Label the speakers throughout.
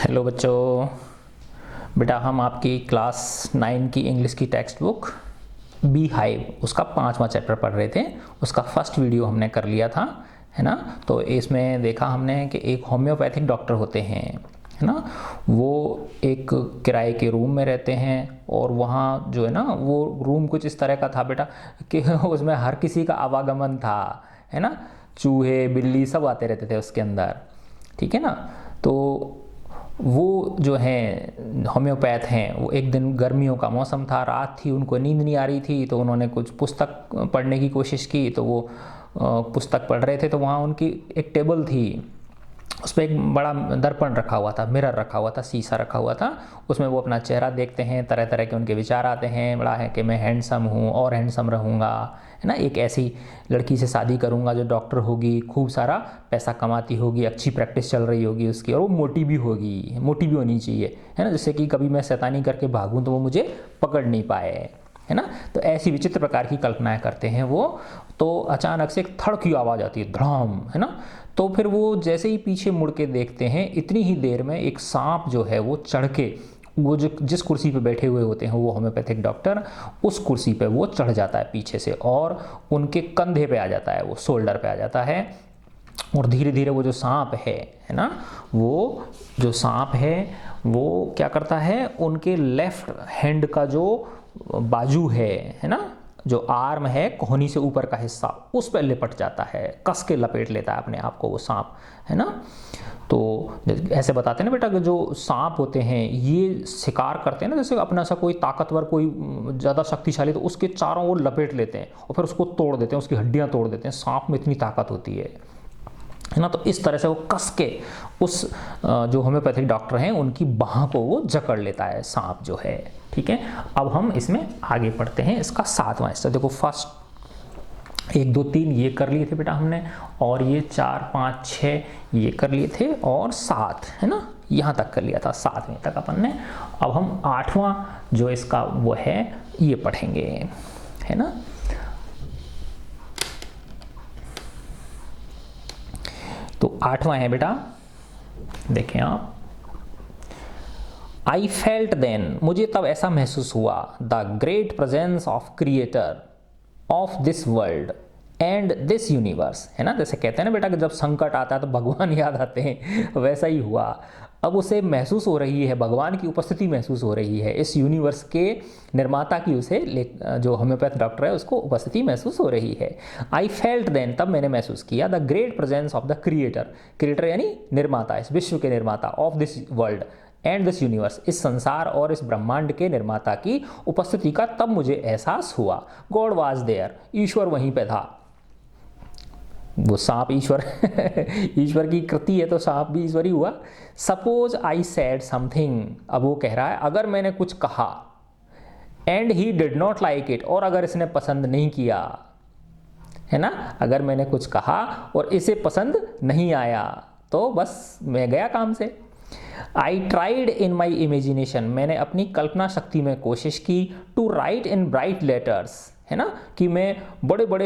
Speaker 1: Hello बच्चों। बेटा हम आपकी क्लास 9 की इंग्लिश की टेक्स्ट बुक बी हाइव उसका 5वां चैप्टर पढ़ रहे थे। उसका फर्स्ट वीडियो हमने कर लिया था, है ना। तो इसमें देखा हमने कि एक होम्योपैथिक डॉक्टर होते हैं, है ना। वो एक किराए के रूम में रहते हैं और वहाँ जो है ना वो रूम कुछ इस तरह का था बेटा कि उसमें हर किसी का आवागमन था, है ना। चूहे बिल्ली सब आते रहते थे उसके अंदर, ठीक है ना। तो वो जो हैं होम्योपैथ हैं, वो एक दिन गर्मियों का मौसम था, रात थी, उनको नींद नहीं आ रही थी, तो उन्होंने कुछ पुस्तक पढ़ने की कोशिश की। तो वो पुस्तक पढ़ रहे थे, तो वहाँ उनकी एक टेबल थी, उस पर एक बड़ा दर्पण रखा हुआ था, मिरर रखा हुआ था, शीशा रखा हुआ था। उसमें वो अपना चेहरा देखते हैं, तरह तरह के उनके विचार आते हैं। बड़ा है कि मैं हैंडसम हूँ और हैंडसम रहूँगा, है ना। एक ऐसी लड़की से शादी करूँगा जो डॉक्टर होगी, खूब सारा पैसा कमाती होगी, अच्छी प्रैक्टिस चल रही होगी उसकी, और वो मोटी भी होगी, मोटी भी होनी चाहिए, है ना, जिससे कि कभी मैं शैतानी करके भागूँ तो वो मुझे पकड़ नहीं पाए, है ना। तो ऐसी विचित्र प्रकार की कल्पनाएं करते हैं वो। तो अचानक से एक थड़ की आवाज़ आती है, धड़ाम, है ना। तो फिर वो जैसे ही पीछे मुड़ के देखते हैं, इतनी ही देर में एक सांप जो है वो चढ़ के, वो जो जिस कुर्सी पे बैठे हुए होते हैं वो होम्योपैथिक डॉक्टर, उस कुर्सी पे वो चढ़ जाता है पीछे से और उनके कंधे पे आ जाता है, वो शोल्डर पे आ जाता है। और धीरे धीरे वो जो सांप है ना, वो जो सांप है वो क्या करता है, उनके लेफ्ट हैंड का जो बाजू है ना, जो आर्म है, कोहनी से ऊपर का हिस्सा, उस पर लिपट जाता है, कस के लपेट लेता है अपने आप को वो सांप, है ना। तो ऐसे बताते हैं ना बेटा कि जो सांप होते हैं ये शिकार करते हैं ना, जैसे अपना सा कोई ताकतवर, कोई ज़्यादा शक्तिशाली, तो उसके चारों ओर लपेट लेते हैं और फिर उसको तोड़ देते हैं, उसकी हड्डियाँ तोड़ देते हैं। सांप में इतनी ताकत होती है ना। तो इस तरह से वो कस के उस जो होम्योपैथिक डॉक्टर हैं उनकी बाह को वो जकड़ लेता है सांप जो है, ठीक है। अब हम इसमें आगे पढ़ते हैं इसका 7वां हिस्सा। देखो फर्स्ट 1 2 3 ये कर लिए थे बेटा हमने, और ये 4 5 6 ये कर लिए थे, और 7, है ना, यहाँ तक कर लिया था, 7वें तक अपन ने। अब हम 8वां जो इसका वो है ये पढ़ेंगे, है ना। तो 8वां है बेटा, देखें आप। आई फेल्ट देन, मुझे तब ऐसा महसूस हुआ, the great presence of creator of this world and this universe, है ना। जैसे कहते हैं ना बेटा कि जब संकट आता है तो भगवान याद आते हैं, वैसा ही हुआ। अब उसे महसूस हो रही है, भगवान की उपस्थिति महसूस हो रही है, इस यूनिवर्स के निर्माता की उसे जो होम्योपैथ डॉक्टर है उसको उपस्थिति महसूस हो रही है। आई फेल्ट देन, तब मैंने महसूस किया, the great presence of the creator, creator यानी निर्माता, इस विश्व के निर्माता, of this world and this universe, इस संसार और इस ब्रह्मांड के निर्माता की उपस्थिति का तब मुझे एहसास हुआ। गॉड वाज देयर, ईश्वर वहीं पे था। वो सांप ईश्वर ईश्वर की कृति है तो सांप भी ईश्वर ही हुआ। सपोज आई सैड समथिंग, अब वो कह रहा है अगर मैंने कुछ कहा, and he did not like it, और अगर इसने पसंद नहीं किया, है ना, अगर मैंने कुछ कहा और इसे पसंद नहीं आया तो बस मैं गया काम से। I tried in my imagination, मैंने अपनी कल्पना शक्ति में कोशिश की, to write in bright letters, है ना, कि मैं बड़े बड़े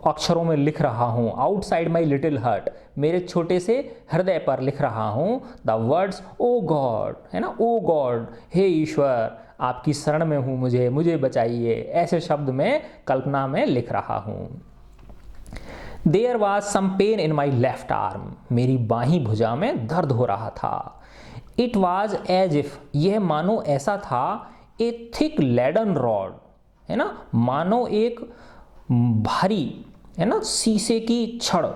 Speaker 1: अक्षरों में लिख रहा हूँ, आउटसाइड माई लिटिल हार्ट, मेरे छोटे से हृदय पर लिख रहा हूँ, द वर्ड्स ओ गॉड, है ना, ओ गॉड, हे ईश्वर, आपकी शरण में हूँ, मुझे बचाइए, ऐसे शब्द मैं कल्पना में लिख रहा हूँ। There was some pain in my left arm, मेरी बाहीं भुजा में दर्द हो रहा था। इट वॉज एज इफ, यह मानो ऐसा था, ए थिक लेडन रॉड, है ना, मानो एक भारी, है ना, शीशे की छड़,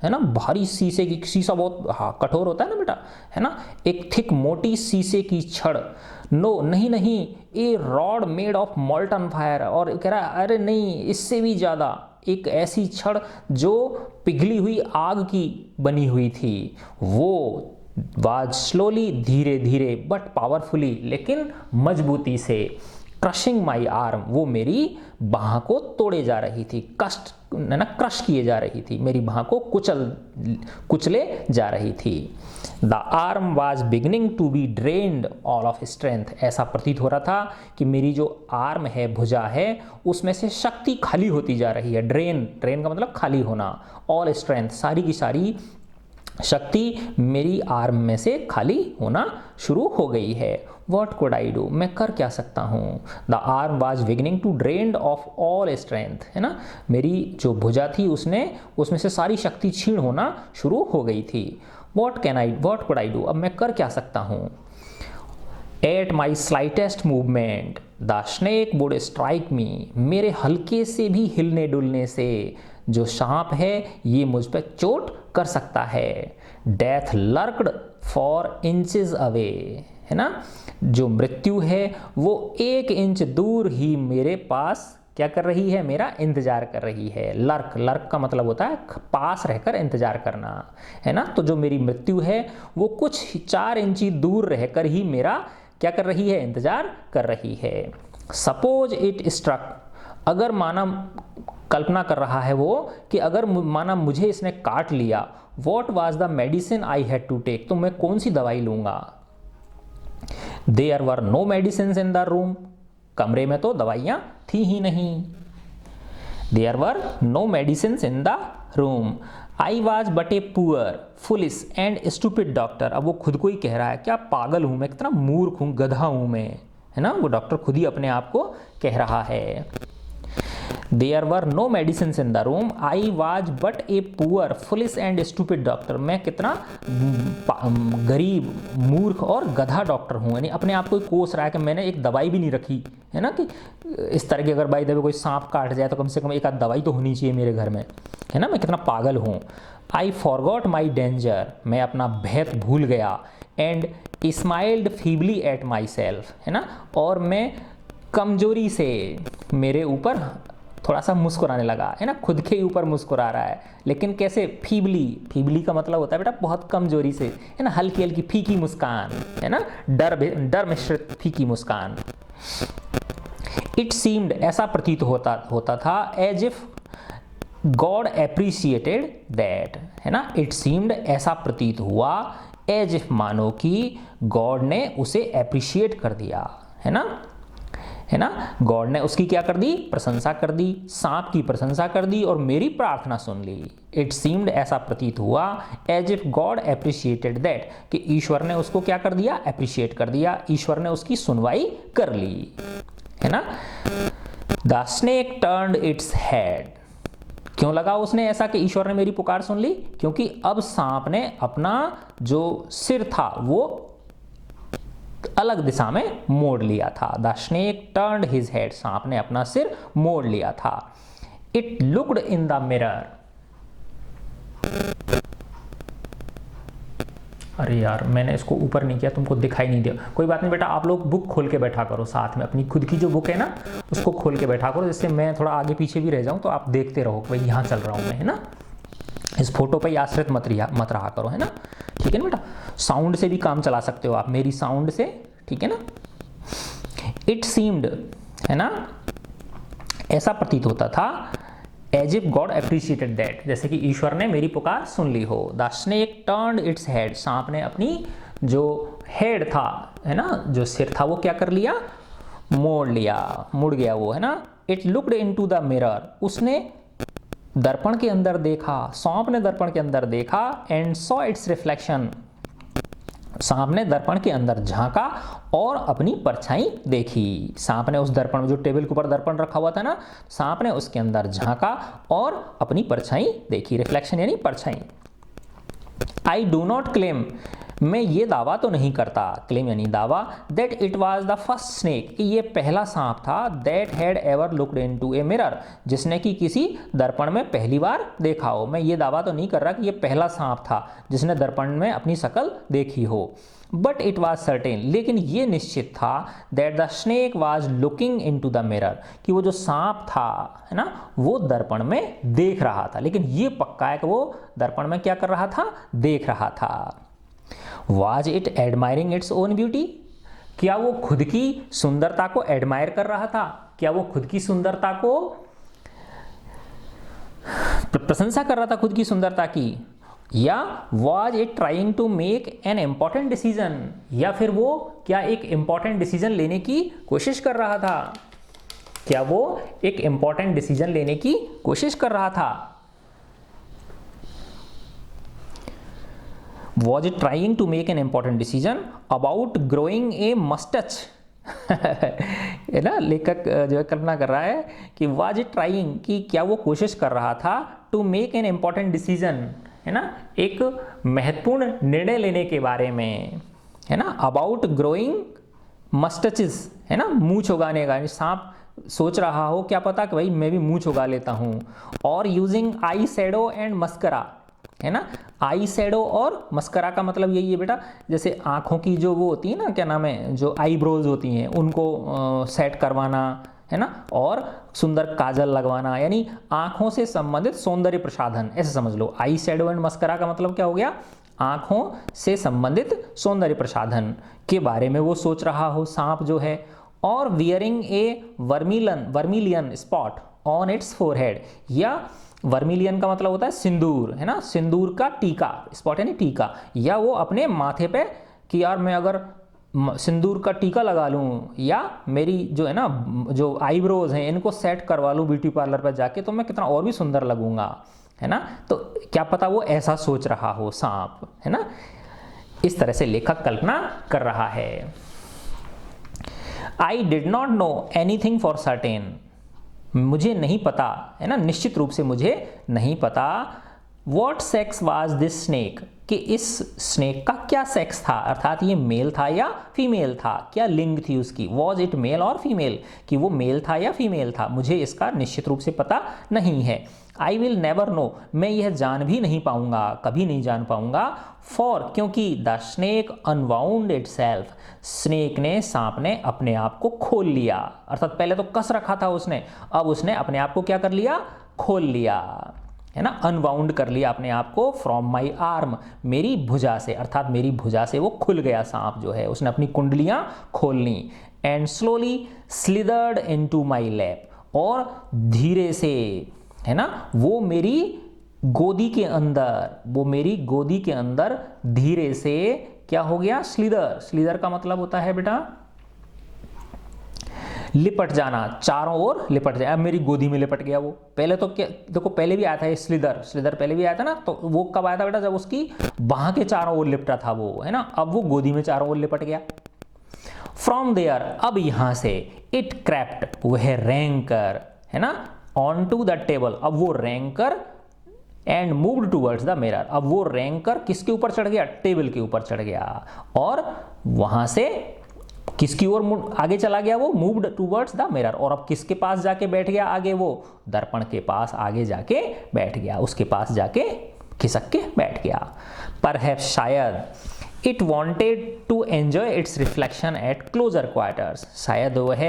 Speaker 1: है ना, भारी शीशे की, शीशा बहुत कठोर होता है ना बेटा, है ना, एक थिक मोटी शीशे की छड़। नो नहीं, a rod made of molten fire, और कह रहा है अरे नहीं, इससे भी ज़्यादा, एक ऐसी छड़ जो पिघली हुई आग की बनी हुई थी। वो वाज स्लोली, धीरे धीरे, बट पावरफुली, लेकिन मजबूती से, क्रशिंग माई आर्म, वो मेरी बाह को तोड़े जा रही थी, कष्ट है ना, क्रश किए जा रही थी, मेरी बाह को कुचले जा रही थी। The arm was beginning to be drained all of strength, ऐसा प्रतीत हो रहा था कि मेरी जो आर्म है, भुजा है, उसमें से शक्ति खाली होती जा रही है। ड्रेन का मतलब खाली होना, ऑल स्ट्रेंथ, सारी की सारी शक्ति मेरी आर्म में से खाली होना शुरू हो गई है। What could I do? मैं कर क्या सकता हूँ? The arm was beginning to drain of all strength, है ना, मेरी जो भुजा थी उसमें से सारी शक्ति क्षीण होना शुरू हो गई थी। What could I do? अब मैं कर क्या सकता हूँ? At my slightest movement, the snake would strike me. मेरे हल्के से भी हिलने डुलने से जो सांप है ये मुझ पर चोट कर सकता है। Death lurked for inches away, है ना, जो मृत्यु है वो 1 इंच दूर ही मेरे पास क्या कर रही है, मेरा इंतजार कर रही है। लर्क का मतलब होता है पास रहकर इंतजार करना, है ना। तो जो मेरी मृत्यु है वो कुछ 4 इंची दूर रहकर ही मेरा क्या कर रही है, इंतजार कर रही है। सपोज इट स्ट्रक, अगर माना कल्पना कर रहा है वो कि अगर माना मुझे इसने काट लिया, what was the medicine I had to take, तो मैं कौन सी दवाई लूंगा। There were no medicine in the room, कमरे में तो दवाइयां थी ही नहीं। There were no medicine in the room. I was but a poor foolish and stupid doctor, अब वो खुद को ही कह रहा है क्या पागल हूं मैं, कितना मूर्ख हूं, गधा हूं मैं, है ना, वो डॉक्टर खुद ही अपने आप को कह रहा है। There were no medicine in the room, I was but a poor foolish and stupid doctor, मैं कितना गरीब मूर्ख और गधा डॉक्टर हूँ, यानी अपने आप को कोस रहा है कि मैंने एक दवाई भी नहीं रखी, है ना, कि इस तरह की अगर बाई द वे कोई सांप काट जाए तो कम से कम एक आध दवाई तो होनी चाहिए मेरे घर में, है ना, मैं कितना पागल हूँ। आई फॉरगॉट माई डेंजर, मैं अपना भय भूल गया। And smiled feebly at my self, है ना, और मैं कमजोरी से मेरे ऊपर थोड़ा सा मुस्कुराने लगा, है ना, खुद के ऊपर मुस्कुरा रहा है, लेकिन कैसे, फीबली का मतलब होता है बेटा बहुत कमजोरी से, है ना, हल्की हल्की फीकी मुस्कान, है ना, डर मिश्रित फीकी मुस्कान। इट सीम्ड, ऐसा प्रतीत होता था, as if God appreciated that, है ना, इट सीम्ड, ऐसा प्रतीत हुआ, एज इफ, मानो कि गॉड ने उसे एप्रिशिएट कर दिया, है ना, गॉड ने उसकी क्या कर दी, प्रशंसा कर दी, सांप की प्रशंसा कर दी और मेरी प्रार्थना सुन ली। इट सीम्ड, ऐसा प्रतीत हुआ, as if God appreciated that, कि ईश्वर ने उसको क्या कर दिया, एप्रिशिएट कर दिया, ईश्वर ने उसकी सुनवाई कर ली, है ना। The snake turned its head, क्यों लगा उसने ऐसा कि ईश्वर ने मेरी पुकार सुन ली, क्योंकि अब सांप ने अपना जो सिर था वो अलग दिशा में मोड़ लिया था। The snake turned his head, सांप ने अपना सिर मोड़ लिया था। It looked in the mirror, अरे यार मैंने इसको ऊपर नहीं किया, तुमको दिखाई नहीं दिया, कोई बात नहीं बेटा, आप लोग बुक खोल के बैठा करो साथ में, अपनी खुद की जो बुक है ना उसको खोल के बैठा करो, जिससे मैं थोड़ा आगे पीछे भी रह जाऊं तो आप देखते रहो भाई यहाँ चल रहा हूं मैं, है ना, इस फोटो पे आश्रित मत रहा करो, है ना, ठीक है ना बेटा। साउंड से भी काम चला सकते हो आप, मेरी साउंड से, ठीक है ना। इट सीम्ड, है ना, ऐसा प्रतीत होता था, as if God appreciated that, जैसे कि ईश्वर ने मेरी पुकार सुन ली हो। The snake turned its head, सांप ने अपनी जो हेड था, है ना, जो सिर था वो क्या कर लिया, मोड़ लिया, मुड़ गया वो, है ना। It looked into the mirror, उसने दर्पण के अंदर देखा, सांप ने दर्पण के अंदर देखा, एंड सॉ इट्स रिफ्लेक्शन, सांप ने दर्पण के अंदर झांका और अपनी परछाई देखी। सांप ने उस दर्पण, जो टेबल के ऊपर दर्पण रखा हुआ था ना, सांप ने उसके अंदर झांका और अपनी परछाई देखी, रिफ्लेक्शन यानी परछाई। आई डू नॉट क्लेम, मैं ये दावा तो नहीं करता, क्लेम यानी दावा, that it was the first snake, कि ये पहला सांप था, that had ever looked into a mirror, जिसने कि किसी दर्पण में पहली बार देखा हो। मैं ये दावा तो नहीं कर रहा कि ये पहला सांप था जिसने दर्पण में अपनी शक्ल देखी हो, बट इट वाज सर्टेन, लेकिन ये निश्चित था, that the snake was looking into the mirror, कि वो जो सांप था, है ना, वो दर्पण में देख रहा था, लेकिन ये पक्का है कि वो दर्पण में क्या कर रहा था, देख रहा था। Was it admiring its own beauty? क्या वो खुद की सुंदरता को एडमायर कर रहा था, क्या वो खुद की सुंदरता को प्रशंसा कर रहा था, खुद की सुंदरता की, या was it trying to make an important decision, या फिर वो क्या एक इंपॉर्टेंट डिसीजन लेने की कोशिश कर रहा था, क्या वो एक इंपॉर्टेंट डिसीजन लेने की कोशिश कर रहा था। Was it trying to make an important decision about growing a moustache है ना, लेखक जो है कल्पना कर रहा है कि वाज इट ट्राइंग, कि क्या वो कोशिश कर रहा था to make an important decision, है ना, एक महत्वपूर्ण निर्णय लेने के बारे में, है ना, अबाउट ग्रोइंग मस्टचेस, है ना, मूंछ उगाने का, सांप सोच रहा हो क्या पता कि भाई मैं भी मूंछ उगा लेता हूँ, और using eye shadow and mascara, है ना, आई शैडो और मस्करा का मतलब यही है बेटा, जैसे आँखों की जो वो होती है ना, क्या नाम है, जो आईब्रोज होती हैं उनको सेट करवाना, है ना, और सुंदर काजल लगवाना, यानी आँखों से संबंधित सौंदर्य प्रसाधन, ऐसे समझ लो। आई शैडो एंड मस्करा का मतलब क्या हो गया, आँखों से संबंधित सौंदर्य प्रसाधन के बारे में वो सोच रहा हो सांप जो है, और wearing A vermilion spot on it's forehead, या वर्मिलियन का मतलब होता है सिंदूर, है ना, सिंदूर का टीका, स्पॉट यानी टीका, या वो अपने माथे पे कि यार मैं अगर सिंदूर का टीका लगा लूं, या मेरी जो है ना जो आईब्रोज हैं इनको सेट करवा लूं ब्यूटी पार्लर पर जाके, तो मैं कितना और भी सुंदर लगूंगा, है ना, तो क्या पता वो ऐसा सोच रहा हो सांप, है ना, इस तरह से लेखक कल्पना कर रहा है। I did not know anything for certain, मुझे नहीं पता, है ना, निश्चित रूप से मुझे नहीं पता, what sex was this snake, कि इस स्नेक का क्या सेक्स था, अर्थात ये मेल था या फीमेल था, क्या लिंग थी उसकी, वॉज इट मेल और फीमेल, कि वो मेल था या फीमेल था, मुझे इसका निश्चित रूप से पता नहीं है। आई विल नेवर नो, मैं यह जान भी नहीं पाऊंगा, कभी नहीं जान पाऊंगा, फॉर, क्योंकि the snake unwound itself, snake ने, सांप ने अपने आप को खोल लिया, अर्थात पहले तो कस रखा था उसने, अब उसने अपने आप को क्या कर लिया, खोल लिया, है ना, अनबाउंड कर लिया अपने आप को, फ्रॉम माई आर्म, मेरी भुजा से, अर्थात मेरी भुजा से वो खुल गया सांप जो है, उसने अपनी कुंडलियां खोल ली, and slowly slithered into my lap, और धीरे से, है ना, वो मेरी गोदी के अंदर, वो मेरी गोदी के अंदर धीरे से क्या हो गया, स्लिदर, स्लिदर का मतलब होता है बेटा लिपट जाना, चारों ओर लिपट जाए, अब मेरी गोदी में लिपट गया वो, पहले तो क्या देखो, पहले भी आया था ये स्लिदर, स्लिदर पहले भी आया था ना, तो वो कब आया था बेटा, जब उसकी बाह के चारों ओर लिपटा था वो, है ना, अब वो गोदी में चारों ओर लिपट गया। फ्रॉम देयर, अब यहां से, इट क्रैप्ट, वह रेंग कर, है ना, ऑन टू द टेबल, अब वो रेंग कर, and moved towards the mirror, अब वो रेंग कर किसके ऊपर चढ़ गया, टेबल के ऊपर चढ़ गया, और वहां से किसकी ओर आगे चला गया, वो मूव्ड टूवर्ड्स द मिरर, और अब किसके पास जाके बैठ गया आगे, वो दर्पण के पास आगे जाके बैठ गया, उसके पास जाके खिसक के बैठ गया। परहैप्स, शायद, it wanted to enjoy its reflection at closer quarters, शायद वह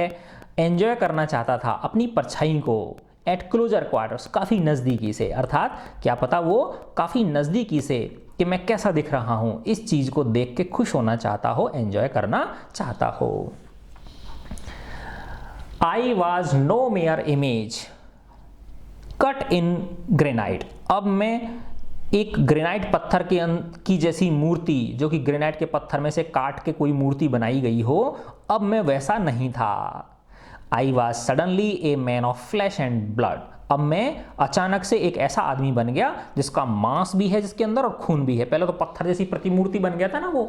Speaker 1: एंजॉय करना चाहता था अपनी परछाई को, एट क्लोजर क्वार्टर्स, काफ़ी नज़दीकी से, अर्थात क्या पता वो काफ़ी नज़दीकी से, कि मैं कैसा दिख रहा हूं, इस चीज को देख के खुश होना चाहता हो, एंजॉय करना चाहता हो। I was no mere image cut in granite, अब मैं एक ग्रेनाइट पत्थर की जैसी मूर्ति, जो कि ग्रेनाइट के पत्थर में से काट के कोई मूर्ति बनाई गई हो, अब मैं वैसा नहीं था। I was suddenly a man of flash and blood, अब मैं अचानक से एक ऐसा आदमी बन गया जिसका मांस भी है जिसके अंदर, और खून भी है। पहले तो पत्थर जैसी प्रतिमूर्ति बन गया था ना, वो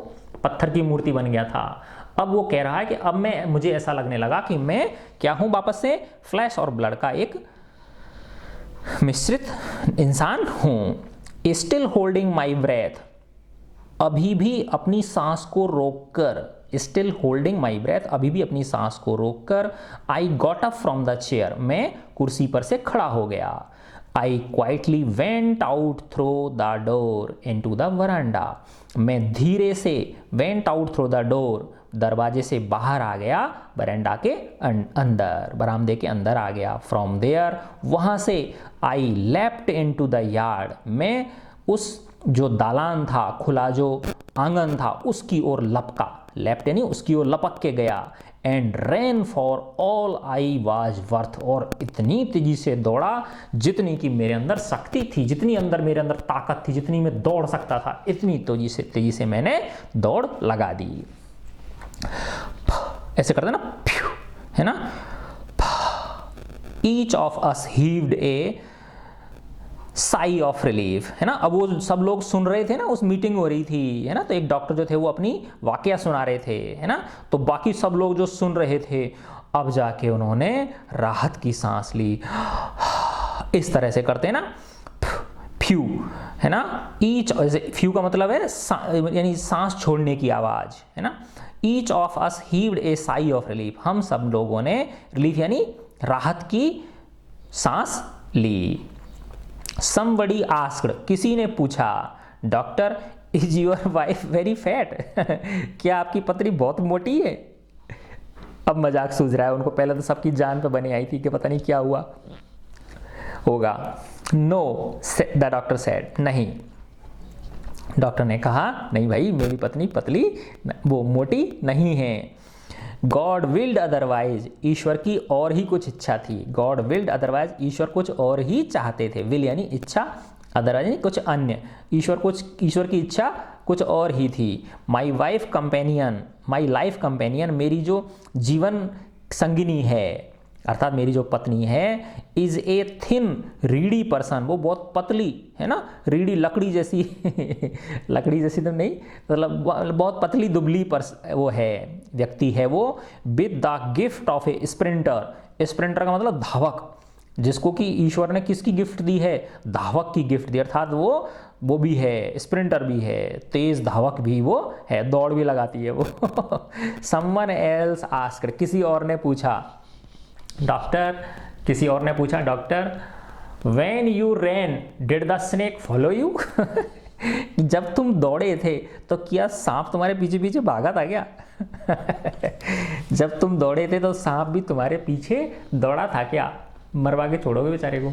Speaker 1: पत्थर की मूर्ति बन गया था, अब वो कह रहा है कि अब मुझे ऐसा लगने लगा कि मैं क्या हूं, वापस से फ्लैश और ब्लड का एक मिश्रित इंसान हूं। स्टिल होल्डिंग माई ब्रेथ, अभी भी अपनी सांस को रोककर, स्टिल होल्डिंग माई ब्रेथ, अभी भी अपनी सांस को रोककर, I got up from the chair, मैं कुर्सी पर से खड़ा हो गया। I quietly went out through the door into the veranda, मैं धीरे से went out through the door, दरवाजे से बाहर आ गया, बरांडा के अंदर, बरामदे के अंदर आ गया। फ्रॉम देयर, वहां से, I left into the yard, मैं उस जो दालान था, खुला जो आंगन था, उसकी ओर लपका, लेफ्ट यानी उसकी ओर लपक के गया। And ran for all I was worth, और इतनी तेजी से दौड़ा जितनी कि मेरे अंदर शक्ति थी, जितनी अंदर मेरे अंदर ताकत थी, जितनी मैं दौड़ सकता था, इतनी तेजी से मैंने दौड़ लगा दी। ऐसे करते ना, है ना। Each of us heaved a sigh of relief, है ना। अब वो सब लोग सुन रहे थे ना, उस मीटिंग हो रही थी, है ना, तो एक डॉक्टर जो थे वो अपनी वाकया सुना रहे थे, है ना, तो बाकी सब लोग जो सुन रहे थे अब जाके उन्होंने राहत की सांस ली। इस तरह से करते हैं ना, फ्यू, है ना, ईच, फ्यू का मतलब है यानी सांस छोड़ने की आवाज, है ना। Each of us heaved a sigh of relief, हम सब लोगों ने रिलीफ यानी राहत की सांस ली। Somebody asked, किसी ने पूछा, doctor is your wife very fat, क्या आपकी पत्नी बहुत मोटी है। अब मजाक सूझ रहा है उनको, पहले तो सबकी जान पे बनी आई थी कि पता नहीं क्या हुआ होगा। नो, द डॉक्टर सेड, नहीं, डॉक्टर ने कहा नहीं भाई, मेरी पत्नी पतली, वो मोटी नहीं है। गॉड विल्ड अदरवाइज, ईश्वर की और ही कुछ इच्छा थी। गॉड विल्ड अदरवाइज, ईश्वर कुछ और ही चाहते थे। विल यानी इच्छा, अदरवाइज यानी कुछ अन्य, ईश्वर की इच्छा कुछ और ही थी। My wife companion, my life companion, मेरी जो जीवन संगिनी है, अर्थात मेरी जो पत्नी है, is a thin Reedy person, वो बहुत पतली है ना, रीडी लकड़ी जैसी लकड़ी जैसी तो नहीं, मतलब बहुत पतली दुबली वो है, व्यक्ति है वो। With the gift of A sprinter, sprinter का मतलब धावक, जिसको कि ईश्वर ने किसकी गिफ्ट दी है, धावक की गिफ्ट दी, अर्थात वो भी है, स्प्रिंटर भी है, तेज धावक भी वो है, दौड़ भी लगाती है वो। समवन एल्स आस्क्ड, किसी और ने पूछा, डॉक्टर, किसी और ने पूछा, doctor when you ran did the snake follow you, जब तुम दौड़े थे तो क्या सांप तुम्हारे पीछे पीछे भागा था क्या। जब तुम दौड़े थे तो सांप भी तुम्हारे पीछे दौड़ा था क्या, मरवा के छोड़ोगे बेचारे को।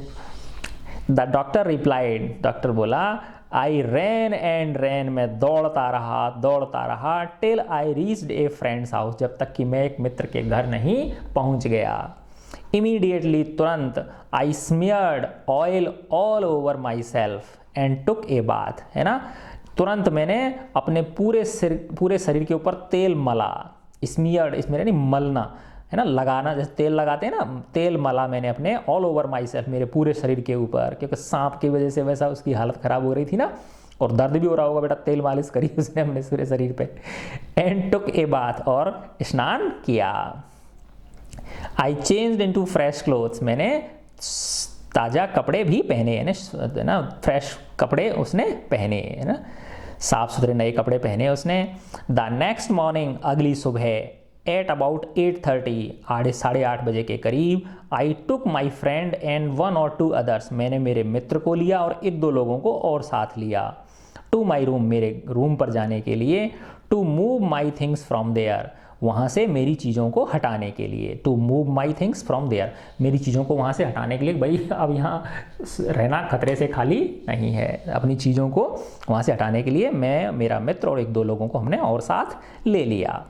Speaker 1: द डॉक्टर रिप्लाइड, डॉक्टर बोला, आई रैन एंड रैन, मैं दौड़ता रहा till I reached A friends house, जब तक कि मैं एक मित्र के घर नहीं पहुंच गया। इमीडिएटली, तुरंत, I smeared oil all over myself and took a bath, है ना, तुरंत मैंने अपने पूरे शरीर के ऊपर तेल मला। स्मियर्ड, इसमें यानी मलना, है ना, लगाना, जैसे तेल लगाते हैं ना, तेल मला मैंने अपने ऑल ओवर माई सेल्फ, मेरे पूरे शरीर के ऊपर, क्योंकि सांप की वजह से वैसा उसकी हालत खराब हो रही थी ना, और दर्द भी हो रहा होगा, बेटा तेल मालिश करी उसने अपने पूरे शरीर पे। एंड टुक ए बाथ, और स्नान किया। आई चेंज्ड इनटू फ्रेश क्लोथ्स, मैंने ताज़ा कपड़े भी पहने, है ना, फ्रेश कपड़े उसने पहने, है ना, साफ सुथरे नए कपड़े पहने उसने। द नेक्स्ट मॉर्निंग, अगली सुबह, एट अबाउट 8:30, 8:30 बजे के करीब, I took my friend and 1 or 2 others, मैंने मेरे मित्र को लिया और 1-2 लोगों को और साथ लिया। टू माई रूम, मेरे रूम पर जाने के लिए। To move my things from there, वहाँ से मेरी चीज़ों को हटाने के लिए। To move my things from there, मेरी चीज़ों को वहाँ से हटाने के लिए, भाई अब यहाँ रहना खतरे से खाली नहीं है, अपनी चीज़ों को वहाँ से हटाने के लिए मैं, मेरा मित्र और 1-2 लोगों को हमने और साथ ले लिया।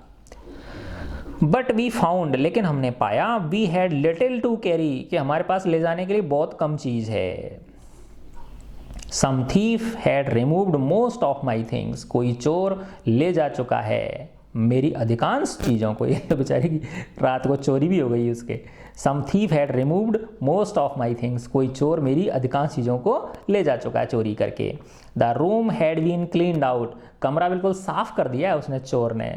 Speaker 1: बट वी फाउंड, लेकिन हमने पाया, we had little to carry, कि हमारे पास ले जाने के लिए बहुत कम चीज़ है। Some thief had removed most of my things, कोई चोर ले जा चुका है मेरी अधिकांश चीज़ों को। ये तो बेचारी की रात को चोरी भी हो गई उसके। Some thief had removed most of my things, कोई चोर मेरी अधिकांश चीज़ों को ले जा चुका है चोरी करके। The room had been cleaned out, कमरा बिल्कुल साफ कर दिया है उसने, चोर ने।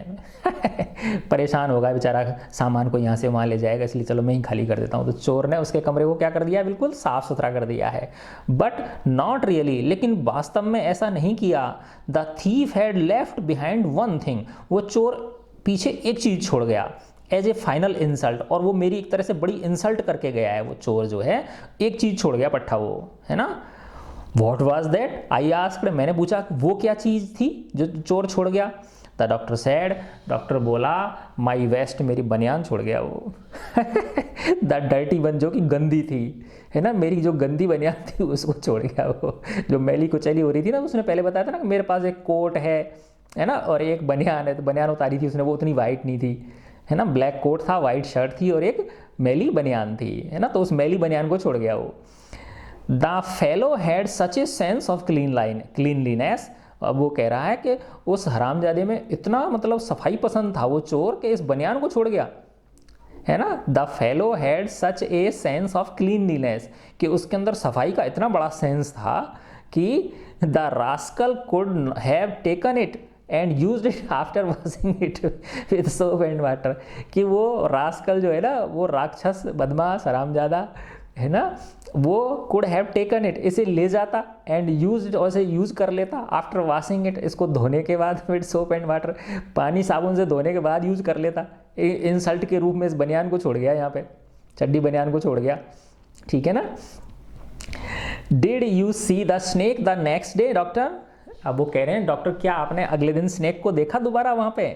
Speaker 1: परेशान होगा बेचारा, सामान को यहाँ से वहाँ ले जाएगा, इसलिए चलो मैं ही खाली कर देता हूँ। तो चोर ने उसके कमरे को क्या कर दिया, बिल्कुल साफ सुथरा कर दिया है। बट नॉट रियली, लेकिन वास्तव में ऐसा नहीं किया। The thief had left behind one thing, वो चोर पीछे एक चीज़ छोड़ गया एज ए फाइनल इंसल्ट, और वो मेरी एक तरह से बड़ी इंसल्ट करके गया है वो चोर जो है, एक चीज़ छोड़ गया पट्टा वो, है ना। What was that, I asked, मैंने पूछा वो क्या चीज़ थी जो चोर छोड़ गया। द डॉक्टर सैड, डॉक्टर बोला, माई वेस्ट, मेरी बनियान छोड़ गया वो। द डर्टी वन, जो कि गंदी थी, है ना, मेरी जो गंदी बनियान थी उसको छोड़ गया वो, जो मैली कुचैली हो रही थी ना, उसने पहले बताया था ना कि मेरे पास एक कोट है ना, और एक बनियान है, तो बनियान उतारी थी उसने, वो उतनी वाइट नहीं थी, है ना, ब्लैक कोट था, वाइट शर्ट थी और एक मैली बनियान थी, है ना, तो उस मैली बनियान को छोड़ गया वो। The fellow had such a sense of cleanliness, अब वो कह रहा है कि उस हरामजादे में इतना मतलब सफाई पसंद था वो चोर, के इस बनियान को छोड़ गया, है ना, the fellow had such a sense of cleanliness, कि उसके अंदर सफाई का इतना बड़ा सेंस था कि the rascal could have taken it and used it after washing it with soap and water, कि वो रास्कल जो है ना, वो राक्षस, बदमाश, हरामजादा है ना, वो कुड हैव टेकन इट, इसे ले जाता एंड यूज और इसे यूज़ कर लेता आफ्टर वॉशिंग इट, इसको धोने के बाद विद सोप एंड वाटर, पानी साबुन से धोने के बाद यूज़ कर लेता। इंसल्ट के रूप में इस बनियान को छोड़ गया, यहाँ पे चड्डी बनियान को छोड़ गया, ठीक है ना। Did you see the snake the next day doctor, अब वो कह रहे हैं डॉक्टर क्या आपने अगले दिन स्नेक को देखा दोबारा वहाँ पे।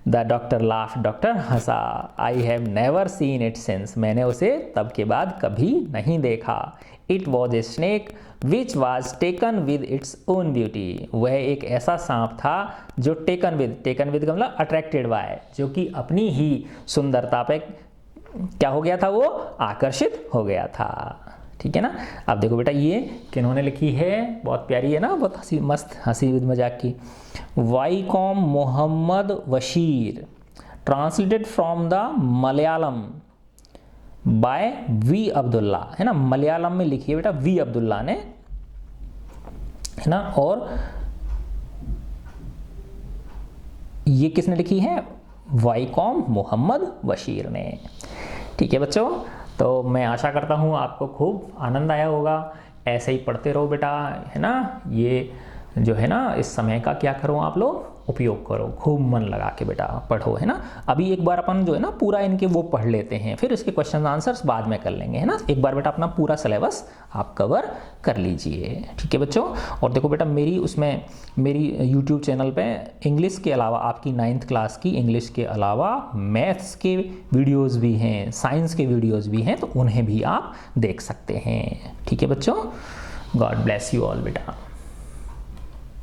Speaker 1: The doctor laugh, doctor Hansa, I have never seen it since, मैंने उसे तब के बाद कभी नहीं देखा। It was a snake which was taken with its own beauty, वह एक ऐसा सांप था जो टेकन विद का मतलब अट्रैक्टेड बाय, जो कि अपनी ही सुंदरता पे क्या हो गया था, वो आकर्षित हो गया था, ठीक है ना। अब देखो बेटा ये किन्होंने लिखी है, बहुत प्यारी है ना, बहुत हंसी, मस्त हंसी मजाक की। Vaikom Muhammad Basheer, translated from the Malayalam by V Abdulla, है ना, मलयालम में लिखी है बेटा वी अब्दुल्ला ने, है ना, और ये किसने लिखी है, वाईकॉम मोहम्मद बशीर ने, ठीक है बच्चों। तो मैं आशा करता हूँ आपको खूब आनंद आया होगा, ऐसे ही पढ़ते रहो बेटा, है ना, ये जो है ना इस समय का क्या करो आप लोग उपयोग करो, खूब मन लगा के बेटा पढ़ो, है ना। अभी एक बार अपन जो है ना पूरा इनके वो पढ़ लेते हैं, फिर इसके क्वेश्चन आंसर्स बाद में कर लेंगे, है ना। एक बार बेटा अपना पूरा सिलेबस आप कवर कर लीजिए, ठीक है बच्चों। और देखो बेटा मेरी यूट्यूब चैनल पे इंग्लिश के अलावा आपकी 9th क्लास की इंग्लिश के अलावा मैथ्स के वीडियोज़ भी हैं, साइंस के वीडियोज़ भी हैं, तो उन्हें भी आप देख सकते हैं, ठीक है बच्चों। गॉड ब्लेस यू ऑल बेटा।